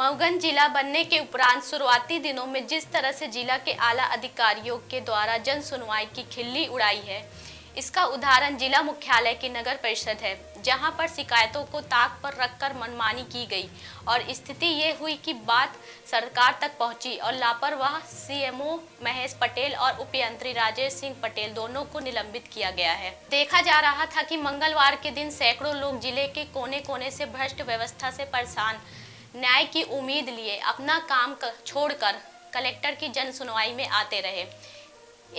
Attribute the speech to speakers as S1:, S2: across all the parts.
S1: मऊगंज जिला बनने के उपरांत शुरुआती दिनों में जिस तरह से जिला के आला अधिकारियों के द्वारा जन सुनवाई की खिल्ली उड़ाई है, इसका उदाहरण जिला मुख्यालय की नगर परिषद है, जहां पर शिकायतों को ताक पर रखकर मनमानी की गई और स्थिति ये हुई कि बात सरकार तक पहुंची और लापरवाह सीएमओ महेश पटेल और उपयंत्री राजेश सिंह पटेल दोनों को निलंबित किया गया है। देखा जा रहा था कि मंगलवार के दिन सैकड़ों लोग जिले के कोने कोने से भ्रष्ट व्यवस्था से परेशान न्याय की उम्मीद लिए अपना काम छोड़कर कलेक्टर की जन सुनवाई में आते रहे।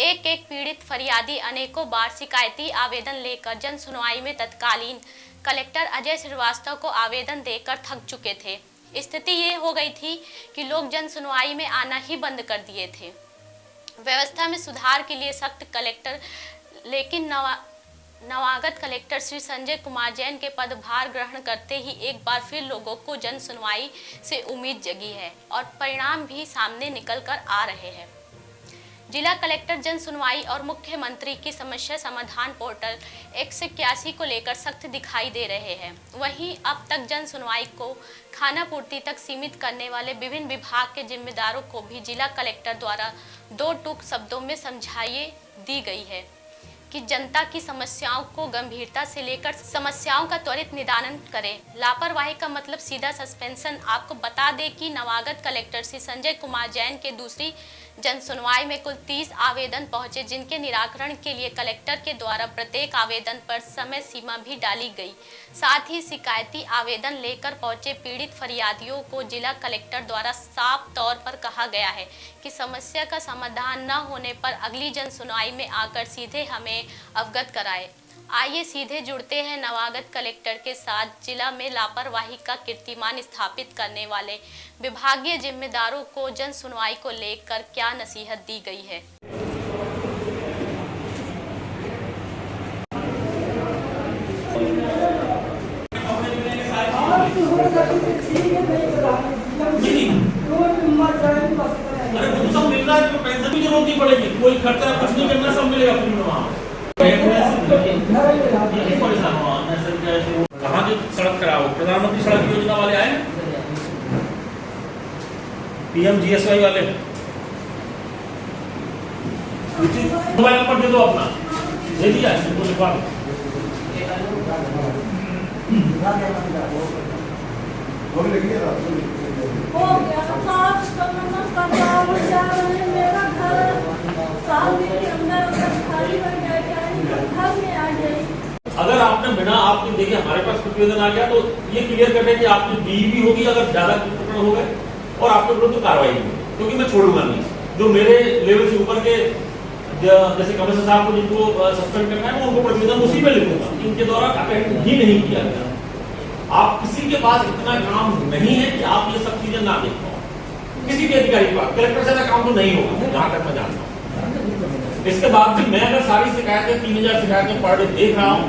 S1: एक एक पीड़ित फरियादी अनेकों बार शिकायती आवेदन लेकर जन सुनवाई में तत्कालीन कलेक्टर अजय श्रीवास्तव को आवेदन देकर थक चुके थे। स्थिति ये हो गई थी कि लोग जन सुनवाई में आना ही बंद कर दिए थे। व्यवस्था में सुधार के लिए सख्त कलेक्टर, लेकिन नवागत कलेक्टर श्री संजय कुमार जैन के पदभार ग्रहण करते ही एक बार फिर लोगों को जन सुनवाई से उम्मीद जगी है और परिणाम भी सामने निकल कर आ रहे हैं। जिला कलेक्टर जन सुनवाई और मुख्यमंत्री की समस्या समाधान पोर्टल 181 को लेकर सख्त दिखाई दे रहे हैं। वहीं अब तक जन सुनवाई को खानापूर्ति तक सीमित करने वाले विभिन्न विभाग के जिम्मेदारों को भी जिला कलेक्टर द्वारा दो टूक शब्दों में समझाइए दी गई है कि जनता की समस्याओं को गंभीरता से लेकर समस्याओं का त्वरित निदान करें। लापरवाही का मतलब सीधा सस्पेंशन। आपको बता दें कि नवागत कलेक्टर श्री संजय कुमार जैन के दूसरी जन सुनवाई में कुल 30 आवेदन पहुंचे, जिनके निराकरण के लिए कलेक्टर के द्वारा प्रत्येक आवेदन पर समय सीमा भी डाली गई। साथ ही शिकायती आवेदन लेकर पहुंचे पीड़ित फरियादियों को जिला कलेक्टर द्वारा साफ तौर पर कहा गया है कि समस्या का समाधान न होने पर अगली जन सुनवाई में आकर सीधे हमें अवगत कराए। आइए सीधे जुड़ते हैं नवागत कलेक्टर के साथ। जिला में लापरवाही का कीर्तिमान स्थापित करने वाले विभागीय जिम्मेदारों को जन सुनवाई को लेकर क्या नसीहत दी गई है।
S2: अरे वो सब मिल रहा है तो पेंशन की जरूरत नहीं पड़ेगी, कोई खर्चा कुछ नहीं करना, सब मिलेगा फ्री में वहाँ। कहाँ की सड़क कराओ, प्रधानमंत्री सड़क योजना वाले आए, PMGSY वाले, मोबाइल नंबर दे दो अपना, दे दिया इसको लिखवा दो।
S3: मेरा घर साल के अंदर खाली बन गया, घर में आ गई।
S2: अगर आपने बिना आपके देखिए हमारे पास प्रतिवेदन आ गया तो ये क्लियर कर दे कि आपकी बीवी होगी अगर ज्यादा प्रकरण हो गए और आपके विरुद्ध कार्रवाई होगी, क्योंकि मैं छोड़ूंगा नहीं। जो मेरे लेवल से ऊपर के जैसे कमिश्नर साहब को जिनको सस्पेंड करना है, मैं उनको प्रतिवेदन उसी में लिखूंगा। इनके द्वारा अटेंड ही नहीं किया गया। आप किसी के पास इतना काम नहीं है कि आप ये सब चीजें ना देख पाओ, किसी भी अधिकारी के पास। कलेक्टर से काम तो नहीं होगा जहां तक मैं जानता हूँ। इसके बाद भी मैं अगर सारी शिकायतें 3000 शिकायतें पर डे देख रहा हूँ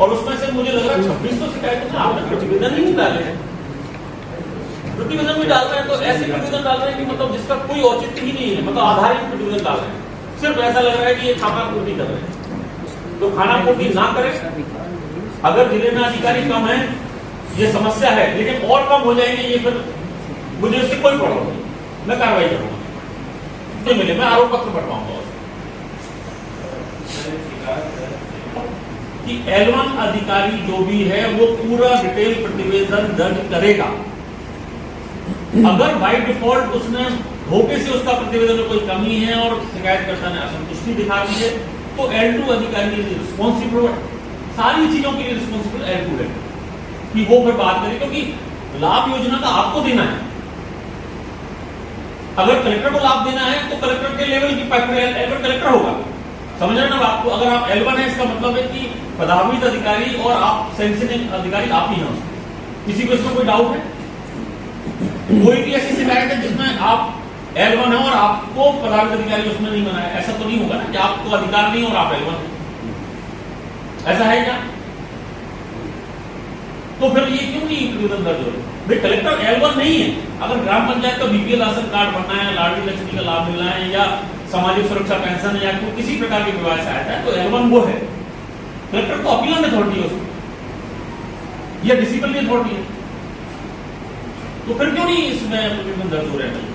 S2: और उसमें से मुझे लग रहा है 2600 शिकायतों में आपने प्रतिवेदन ही नहीं डाले हैं। प्रतिवेदन भी डाल रहे हैं तो ऐसे प्रतिवेदन डाल रहे हैं कि मतलब जिसका कोई औचित्य ही नहीं है, मतलब आधारित प्रतिवेदन डाल रहे हैं। सिर्फ ऐसा लग रहा है कि ये खानापूर्ति कर रहे हैं। तो खानापूर्ति ना करें। अगर जिले में अधिकारी कम है, ये समस्या है, लेकिन और कम हो जाएंगे, ये फिर मुझे इससे कोई प्रॉब्लम नहीं, मैं कार्रवाई करूंगा। जो मिले मैं आरोप पत्र बनवाऊंगा कि L1 अधिकारी जो भी है वो पूरा डिटेल प्रतिवेदन दर्ज करेगा। अगर बाय डिफॉल्ट उसने धोखे से उसका प्रतिवेदन में कोई कमी है और शिकायतकर्ता ने असंतुष्टि दिखा दी है तो L2 अधिकारी रिस्पॉन्सिबल, सारी चीजों के लिए रिस्पॉन्सिबल L2 है कि वो फिर बात करें, क्योंकि लाभ योजना का आपको देना है। अगर कलेक्टर को लाभ देना है तो कलेक्टर के लेवल की L1 कलेक्टर होगा। समझ रहे ना आपको? अगर आप L1 है इसका मतलब है कि पदावृत्त अधिकारी और आप सैंक्शनिंग अधिकारी आप ही हैं। किसी को इसमें कोई डाउट है? कोई भी ऐसी शिकायत है जिसमें आप L1 है और आपको पदावृत्त अधिकारी उसमें नहीं बनाया, ऐसा तो नहीं होगा ना कि आपको अधिकार नहीं और आप L1 है, ऐसा है क्या? तो फिर ये क्यों नहीं प्रतिवेदन दर्ज हो रहा? भाई कलेक्टर L1 नहीं है। अगर ग्राम पंचायत का BPL राशन कार्ड बनना है, लाडली लक्ष्मी का लाभ मिलना है या सामाजिक सुरक्षा पेंशन है या कोई किसी प्रकार की विवाह सहायता है तो L1 वो है। कलेक्टर तो अपील अथॉरिटी है उसमें, यह डिसिप्लिनरी अथॉरिटी है। तो फिर क्यों नहीं इसमें एप्लीकेशन दर्ज हो रहे हैं?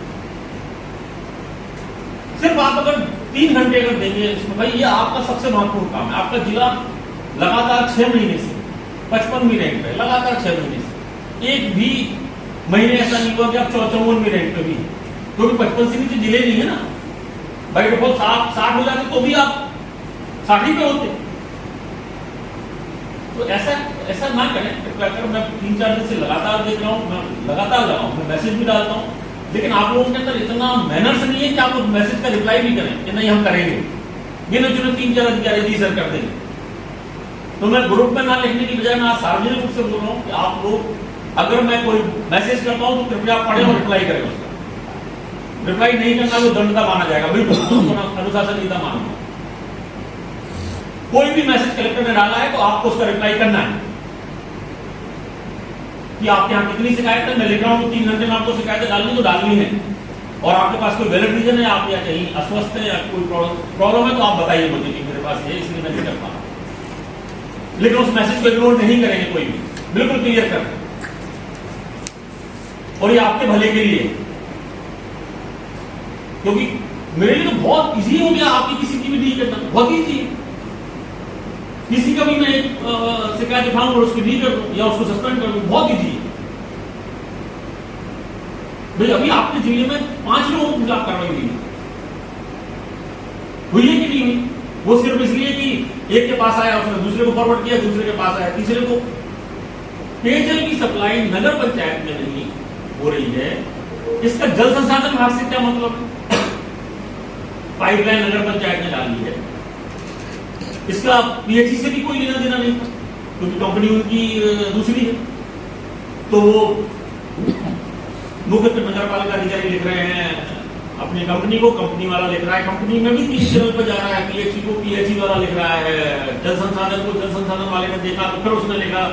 S2: सिर्फ आप अगर 3 घंटे अगर देंगे इसमें, भाई ये आपका सबसे महत्वपूर्ण काम है। आपका जिला लगातार 6 महीने से 55वीं रैंक पे, लगातार 6 महीने से एक भी महीने ऐसा नहीं हुआ कि आप 54वीं रैंक पे भी, क्योंकि 55 से नीचे जिले नहीं है ना। बाई डिफॉल्ट 60 हो जाते तो भी आप 60 पे होते। तो ऐसा ना करें। मैं 3-4 दिन से लगातार देख रहा हूँ, मैं लगातार लगा हूँ, मैं मैसेज भी डालता हूँ, लेकिन आप लोगों के अंदर इतना मैनर्स नहीं है कि आप उस मैसेज का रिप्लाई भी करें कि नहीं हम करेंगे। गिने चुने 3-4 अधिकारी जी सर कर देंगे। तो मैं ग्रुप में ना लिखने की बजाय मैं आज सार्वजनिक रूप से बोल रहा हूँ कि आप लोग अगर मैं कोई मैसेज करता हूँ तो कृपया पढ़े और रिप्लाई करें उसका। रिप्लाई नहीं करना वो दंडता माना जाएगा, बिल्कुल अनुशासनहीनता मानूंगा। कोई भी मैसेज कलेक्टर ने डाला है तो आपको उसका रिप्लाई करना है कि आपके यहाँ कितनी शिकायत है। मैं लिख रहा हूँ 3 घंटे में आपको शिकायतें डालनी तो डालनी है, और आपके पास कोई वैलिड रीजन है, आप या कहीं अस्वस्थ है या कोई प्रॉब्लम है तो आप बताइए मुझे कि मेरे पास है, इसलिए मैं नहीं कर पा रहा। लेकिन उस मैसेज को इग्नोर नहीं करेंगे कोई भी, बिल्कुल क्लियर कर, और ये आपके भले के लिए, क्योंकि मेरे लिए तो बहुत इजी हो गया आपकी किसी की भी डील करना, बहुत इजी है। किसी का भी मैं शिकायत उठाऊं और उसकी डील कर दूं या उसको सस्पेंड कर दूं, बहुत इजी है। भाई अभी आपके जिले में 5 लोगों के खिलाफ कार्रवाई हुई है कि नहीं हुई? वो सिर्फ इसलिए कि एक के पास आया, उसने दूसरे को फॉरवर्ड किया, दूसरे के पास आया, तीसरे को। पेयजल की सप्लाई नगर पंचायत में नहीं हो रही है, इसका जल संसाधन विभाग से क्या मतलब है? पाइपलाइन नगर पंचायत ने डाली है, इसका पीएचई से भी कोई लेना देना नहीं था, क्योंकि कंपनी उनकी दूसरी है। तो वो मुख्य नगर पालिका अधिकारी लिख रहे हैं अपनी कंपनी को, कंपनी वाला लिख रहा है कंपनी में भी 3 चैनल पर जा रहा है, पीएचई को पीएचई वाला लिख रहा है, जल संसाधन को जल संसाधन वाले ने देखा तो फिर उसने लिखा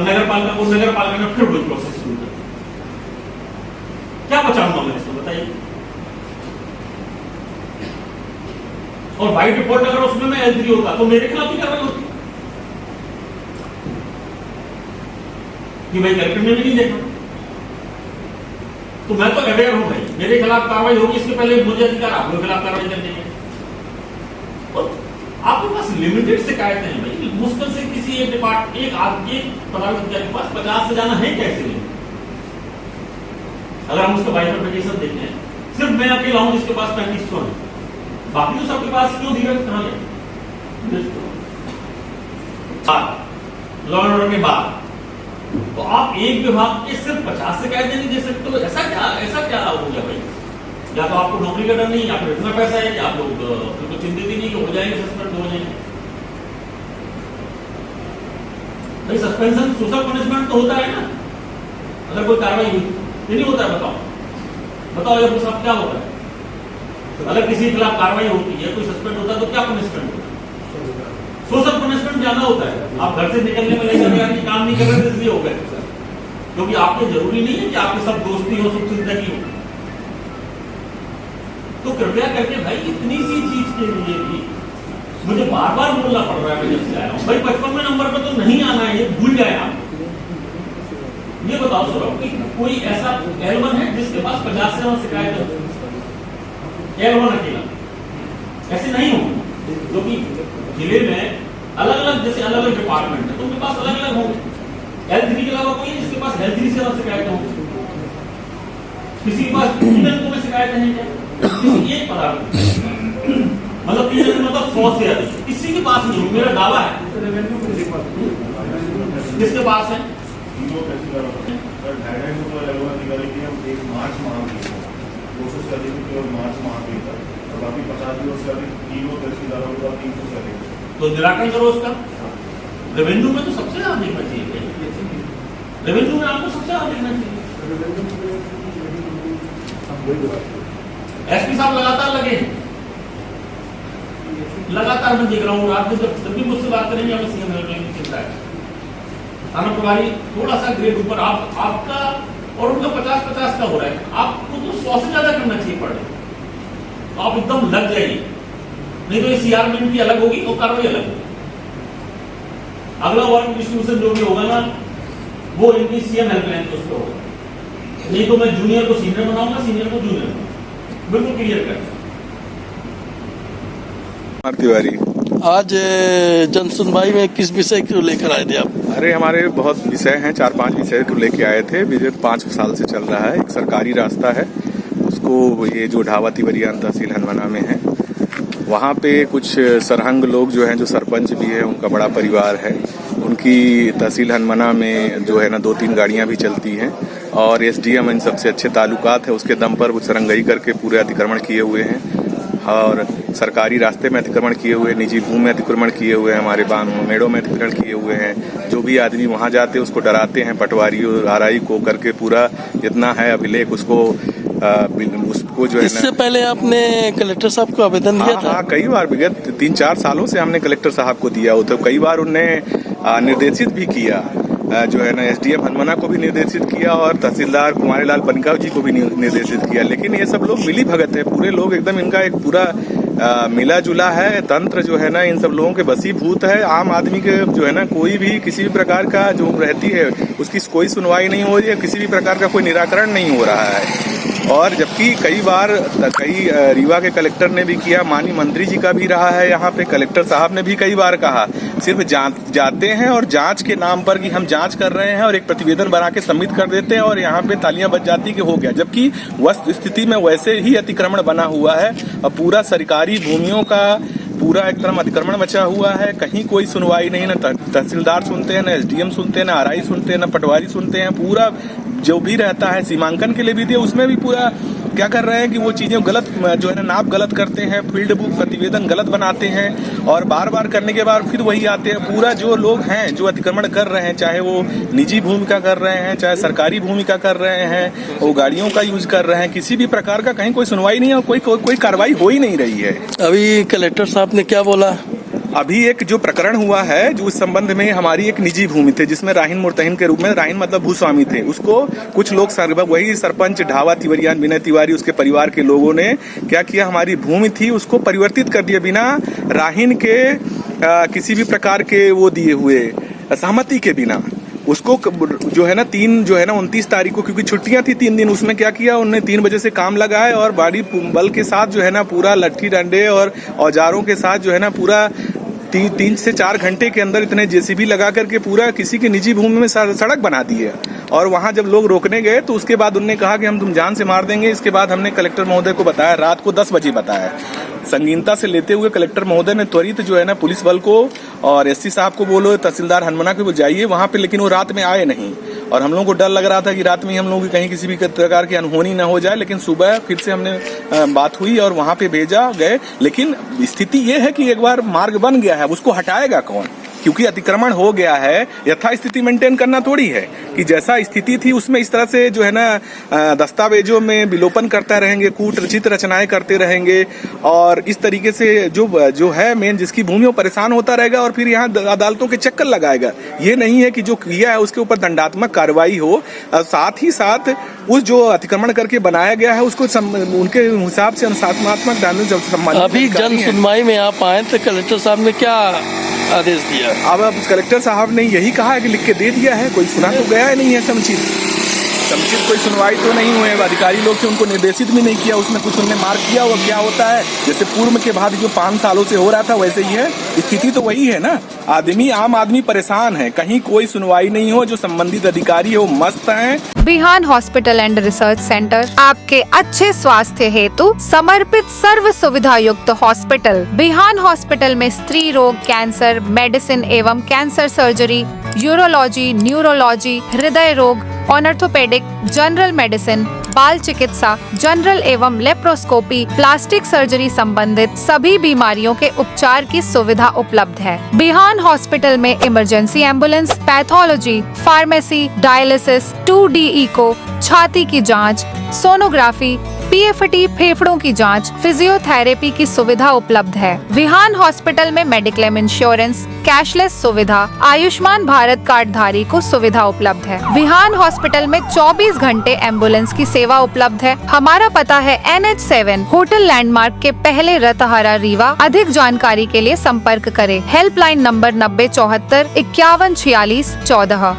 S2: नगर पालिका को, नगर पालिका ने फिर वही प्रोसेस शुरू कर। क्या बचाऊंगा मैं इसमें, बताइए? और बाई डिफॉल्ट अगर उसमें मैं L3 होता तो मेरे खिलाफ भी कार्रवाई होती कि भाई कलेक्टर ने भी नहीं देखा। तो मैं तो अवेयर हूं भाई, मेरे खिलाफ कार्रवाई होगी, इसके पहले मुझे अधिकार आप लोगों के खिलाफ कार्रवाई करने के। और आपके पास लिमिटेड शिकायतें हैं भाई, मुश्किल से किसी एक डिपार्टमेंट एक पदाधिकारी के पास 50 से जाना है कैसे? अगर हम उसका बाइफरकेशन देखें, सिर्फ मैं अकेला हूं जिसके पास 3500 है, बाकी तो सबके पास क्यों धीरज कहां है? लॉ एंड ऑर्डर के बाद तो आप एक विभाग के सिर्फ 50 शिकायतें नहीं दे सकते, तो ऐसा क्या हो गया भाई? या तो आपको नौकरी का डर नहीं, या फिर इतना पैसा है कि आप लोग तो चिंतित ही नहीं कि हो जाएंगे सस्पेंड, हो जाएंगे। भाई सस्पेंशन सोशल पनिशमेंट तो होता है ना अगर कोई कार्रवाई हुई, ये नहीं होता है? बताओ ये सब क्या होता है? अगर किसी के खिलाफ कार्रवाई होती है, कोई सस्पेंड होता है तो क्या पनिशमेंट होता है? सोशल पनिशमेंट ज्यादा होता है। आप घर से निकलने में लेकर काम नहीं कर रहे थे इसलिए हो गए, क्योंकि आपको जरूरी नहीं है कि आपके सब दोस्ती हो, सुख जिंदगी हो। तो कृपया करके भाई इतनी सी चीज के लिए भी मुझे बार बार बोलना पड़ रहा है जब से आया हूं। भाई 55वें नंबर पर तो नहीं आना है, ये भूल जाए आप। ये बताओ सौरभ कि कोई ऐसा L1 है जिसके पास 50 से ज्यादा शिकायत है? L1 अकेला ऐसे नहीं हो, क्योंकि जिले में अलग अलग जैसे अलग अलग डिपार्टमेंट है तो उनके पास अलग अलग होंगे। L3 के अलावा कोई जिसके पास L3 से ज्यादा शिकायत होंगी, किसी के पास 3 बैंकों में शिकायतें हैं क्या? किसी एक पदार्थ मतलब 3 मतलब 100 से अधिक किसी के पास नहीं, मेरा दावा है। किसके पास है?
S4: मार्च माह में 200 से अधिक केवल मार्च माह में था, और बाकी 50 दिनों से अधिक तीनों तहसीलदारों के पास 300 से अधिक।
S2: तो निराकरण करो उसका। रेवेन्यू में तो सबसे ज्यादा देखना चाहिए, रेवेन्यू में आपको सबसे ज्यादा देखना चाहिए। एसपी साहब लगातार लगे हैं, लगातार मैं देख रहा हूँ। रात में जब भी मुझसे बात करेंगे हमें सीएम हेल्पलाइन की चिंता है। थाना प्रभारी थोड़ा सा ग्रेड ऊपर आपका और उनका 50-50 का हो रहा है, आपको तो 100 से ज्यादा करना चाहिए पढ़े, तो आप एकदम लग जाइए, नहीं तो ये सीआर की अलग होगी और कार्रवाई अलग होगी। अगला वर्क डिस्ट्रीब्यूशन जो भी होगा ना वो इनकी सीएम हेल्पलाइन के उस पर होगा। नहीं तो मैं जूनियर को सीनियर बनाऊंगा, सीनियर को जूनियर, बिल्कुल क्लियर कट।
S5: तिवारी,
S6: आज जन सुनवाई में किस विषय को लेकर आए थे आप?
S5: अरे हमारे बहुत विषय हैं, 4-5 विषय को लेके आए थे। विगत 5 साल से चल रहा है। एक सरकारी रास्ता है, उसको ये जो ढाबा तिवरियान तहसील हनमना में है, वहाँ पे कुछ सरहंग लोग जो हैं, जो सरपंच भी है, उनका बड़ा परिवार है, उनकी तहसील हनमना में जो है ना 2-3 गाड़ियाँ भी चलती हैं और एसडीएम इन सबसे अच्छे ताल्लुकात है, उसके दम पर कुछ सरंगई करके पूरे अतिक्रमण किए हुए हैं और सरकारी रास्ते में अतिक्रमण किए हुए, निजी भूमि में अतिक्रमण किए हुए हैं, हमारे मेड़ों में अतिक्रमण किए हुए हैं। जो भी आदमी वहाँ जाते हैं उसको डराते हैं, पटवारी और आरआई को करके पूरा जितना है अभिलेख उसको जो है ना।
S6: इससे पहले आपने कलेक्टर साहब को आवेदन दिया था?
S5: हाँ, कई बार विगत 3-4 सालों से हमने कलेक्टर साहब को दिया, तो कई बार उनने निर्देशित भी किया, जो है ना एसडीएम हनमना को भी निर्देशित किया और तहसीलदार कुमारीलाल पनकाव जी को भी निर्देशित किया। लेकिन ये सब लोग मिली भगत है, पूरे लोग एकदम, इनका एक पूरा मिला जुला है तंत्र जो है ना, इन सब लोगों के बसीभूत है। आम आदमी के जो है ना कोई भी किसी भी प्रकार का जो रहती है उसकी कोई सुनवाई नहीं हो रही है, किसी भी प्रकार का कोई निराकरण नहीं हो रहा है। और जबकि कई रीवा के कलेक्टर ने भी किया, माननीय मंत्री जी का भी रहा है यहाँ पे, कलेक्टर साहब ने भी कई बार कहा, सिर्फ जाते हैं और जांच के नाम पर कि हम जांच कर रहे हैं और एक प्रतिवेदन बना के सबमिट कर देते हैं और यहाँ पे तालियां बज जाती कि हो गया। जबकि वस्तु स्थिति में वैसे ही अतिक्रमण बना हुआ है और पूरा सरकारी भूमियों का पूरा एक तरह अतिक्रमण बचा हुआ है। कहीं कोई सुनवाई नहीं, ना तहसीलदार सुनते हैं, ना एसडीएम सुनते हैं, ना आरआई सुनते हैं, ना पटवारी सुनते हैं। पूरा जो भी रहता है सीमांकन के लिए भी दिया, उसमें भी पूरा क्या कर रहे हैं कि वो चीजें गलत जो है ना नाप गलत करते हैं, फील्ड बुक प्रतिवेदन गलत बनाते हैं और बार बार करने के बाद फिर वही आते हैं। पूरा जो लोग हैं जो अतिक्रमण कर रहे हैं, चाहे वो निजी भूमि का कर रहे हैं, चाहे सरकारी भूमि का कर रहे हैं, वो गाड़ियों का यूज कर रहे हैं, किसी भी प्रकार का कहीं कोई सुनवाई नहीं है और कोई कार्रवाई हो ही नहीं रही है।
S6: अभी कलेक्टर साहब ने क्या बोला?
S5: अभी एक जो प्रकरण हुआ है, जो उस संबंध में हमारी एक निजी भूमि थी जिसमें राहीन मुर्तहिन के रूप में, राहीन मतलब भूस्वामी थे, उसको कुछ लोग वही सरपंच ढाबा तिवरियान विनय तिवारी उसके परिवार के लोगों ने क्या किया, हमारी भूमि थी उसको परिवर्तित कर दिया बिना राहीन के किसी भी प्रकार के वो दिए हुए सहमति के बिना। उसको जो है ना 29 तारीख को, क्योंकि छुट्टियां थी 3 दिन, उसमें क्या किया उन्होंने 3 बजे से काम लगाए और बाड़ी बल के साथ जो है ना पूरा लट्ठी डंडे और औजारों के साथ जो है ना पूरा 3 से 4 घंटे के अंदर इतने जेसीबी लगा करके पूरा किसी की निजी भूमि में सड़क बना दी है। और वहां जब लोग रोकने गए तो उसके बाद उन्होंने कहा कि हम तुम जान से मार देंगे। इसके बाद हमने कलेक्टर महोदय को बताया, रात को 10 बजे बताया। संगीनता से लेते हुए कलेक्टर महोदय ने त्वरित जो है ना पुलिस बल को और एससी साहब को बोलो, तहसीलदार हनमना को जाइए वहां पे, लेकिन वो रात में आए नहीं। और हम लोगों को डर लग रहा था कि रात में हम लोगों की कहीं किसी भी प्रकार की अनहोनी न हो जाए, लेकिन सुबह फिर से हमने बात हुई और वहां पे भेजा गए। लेकिन स्थिति ये है कि एक बार मार्ग बन गया है, उसको हटाएगा कौन? क्योंकि अतिक्रमण हो गया है, यथा स्थिति मेंटेन करना थोड़ी है कि जैसा स्थिति थी उसमें इस तरह से जो है ना दस्तावेजों में विलोपन करता रहेंगे, कूट रचित रचनाएं करते रहेंगे और इस तरीके से जो है मेन जिसकी भूमि वो परेशान होता रहेगा और फिर यहाँ अदालतों के चक्कर लगाएगा। ये नहीं है कि जो किया है उसके ऊपर दंडात्मक कार्रवाई हो, और साथ ही साथ उस जो अतिक्रमण करके बनाया गया है उसको उनके हिसाब से अनुशासनात्मक दंड।
S6: अभी जन सुनवाई में आप आए तो कलेक्टर साहब ने क्या आदेश दिया?
S5: अब कलेक्टर साहब ने यही कहा है कि लिख के दे दिया है, कोई सुना तो गया ही नहीं है। समुचित कोई सुनवाई तो नहीं हुई, अधिकारी लोग थे उनको निर्देशित भी नहीं किया, उसमें कुछ उन्होंने मार्क किया हुआ क्या होता है, जैसे पूर्व के बाद जो 5 सालों से हो रहा था वैसे ही है। स्थिति तो वही है ना, आम आदमी परेशान है, कहीं कोई सुनवाई नहीं हो, जो संबंधित अधिकारी है वो मस्त हैं।
S7: बिहान हॉस्पिटल एंड रिसर्च सेंटर आपके अच्छे स्वास्थ्य हेतु समर्पित सर्व सुविधा युक्त हॉस्पिटल। बिहान हॉस्पिटल में स्त्री रोग, कैंसर, मेडिसिन एवं कैंसर सर्जरी, यूरोलॉजी, न्यूरोलॉजी, हृदय रोग, ऑर्थोपेडिक, जनरल मेडिसिन, बाल चिकित्सा, जनरल एवं लेप्रोस्कोपी, प्लास्टिक सर्जरी संबंधित सभी बीमारियों के उपचार की सुविधा उपलब्ध है। बिहान हॉस्पिटल में emergency ambulance, pathology, pharmacy, dialysis, 2D echo, छाती की जांच, सोनोग्राफी, पीएफटी, फेफड़ों की जांच, फिजियोथेरेपी की सुविधा उपलब्ध है। विहान हॉस्पिटल में मेडिक्लेम इंश्योरेंस, कैशलेस सुविधा, आयुष्मान भारत कार्ड धारी को सुविधा उपलब्ध है। विहान हॉस्पिटल में 24 घंटे एम्बुलेंस की सेवा उपलब्ध है। हमारा पता है NH7 होटल लैंडमार्क के पहले रतहरा, रीवा। अधिक जानकारी के लिए संपर्क करें। Helpline number 9074 5146 14।